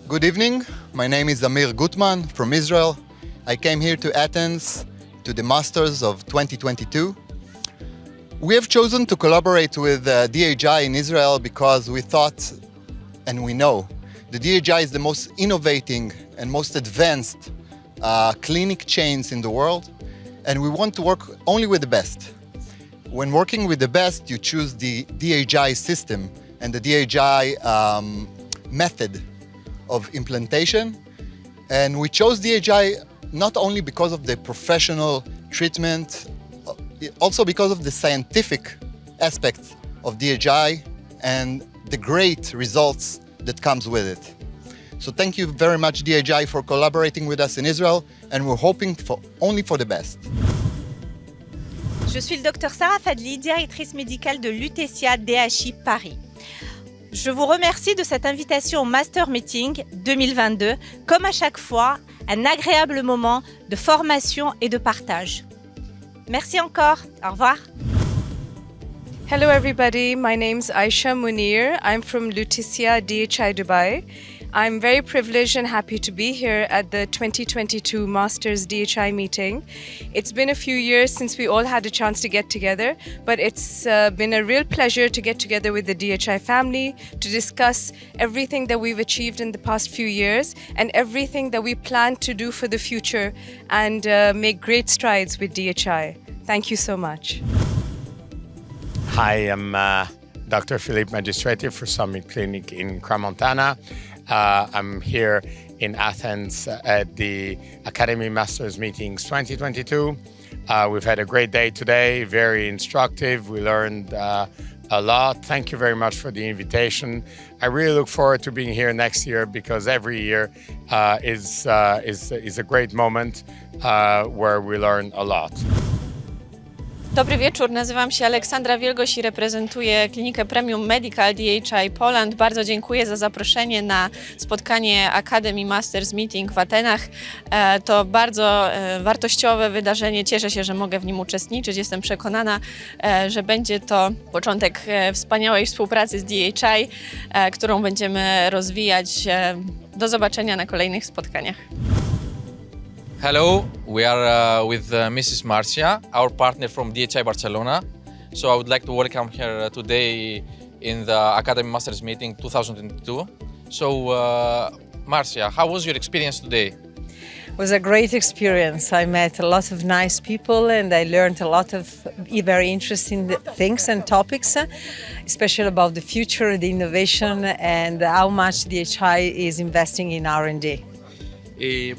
Good evening. My name is Amir Guttman from Israel. I came here to Athens to the Masters of 2022. We have chosen to collaborate with DHI in Israel because we thought, and we know, the DHI is the most innovating and most advanced clinic chains in the world, and we want to work only with the best. When working with the best, you choose the DHI system and the DHI method of implantation. And we chose DHI not only because of the professional treatment, also because of the scientific aspects of DHI and the great results that comes with it. So thank you very much, DHI, for collaborating with us in Israel, and we're hoping only for the best. Je suis le Dr Sarah Fadli, directrice médicale de l'UTCA DHI Paris. Je vous remercie de cette invitation au Master Meeting 2022. Comme à chaque fois, un agréable moment de formation et de partage. Merci encore. Au revoir. Hello everybody, my name's Ayesha Munir. I'm from Luticia DHI Dubai. I'm very privileged and happy to be here at the 2022 Masters DHI meeting. It's been a few years since we all had a chance to get together, but it's been a real pleasure to get together with the DHI family to discuss everything that we've achieved in the past few years and everything that we plan to do for the future and make great strides with DHI. Thank you so much. Hi, I'm Dr. Phelippe Magistretti for Summit Clinic in Carans Montana. I'm here in Athens at the Academy Masters Meetings 2022. We've had a great day today, very instructive. We learned a lot. Thank you very much for the invitation. I really look forward to being here next year because every year is a great moment where we learn a lot. Dobry wieczór, nazywam się Aleksandra Wielgoś i reprezentuję klinikę Premium Medical DHI Poland. Bardzo dziękuję za zaproszenie na spotkanie Academy Masters Meeting w Atenach. To bardzo wartościowe wydarzenie. Cieszę się, że mogę w nim uczestniczyć. Jestem przekonana, że będzie to początek wspaniałej współpracy z DHI, którą będziemy rozwijać. Do zobaczenia na kolejnych spotkaniach. Hello, we are with Mrs. Marzia, our partner from DHI Barcelona. So I would like to welcome her today in the Academy Masters Meeting 2022. So Marzia, how was your experience today? It was a great experience. I met a lot of nice people and I learned a lot of very interesting things and topics, especially about the future, the innovation and how much DHI is investing in R&D.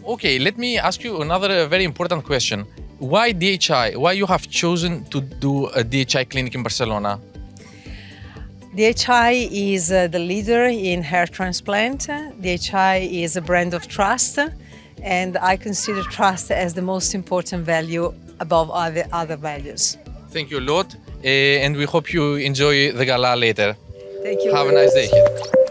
Okay, let me ask you another very important question. Why DHI? Why you have chosen to do a DHI clinic in Barcelona? DHI is the leader in hair transplant. DHI is a brand of trust, and I consider trust as the most important value above other values. Thank you a lot, and we hope you enjoy the gala later. Thank you. Have a nice day here.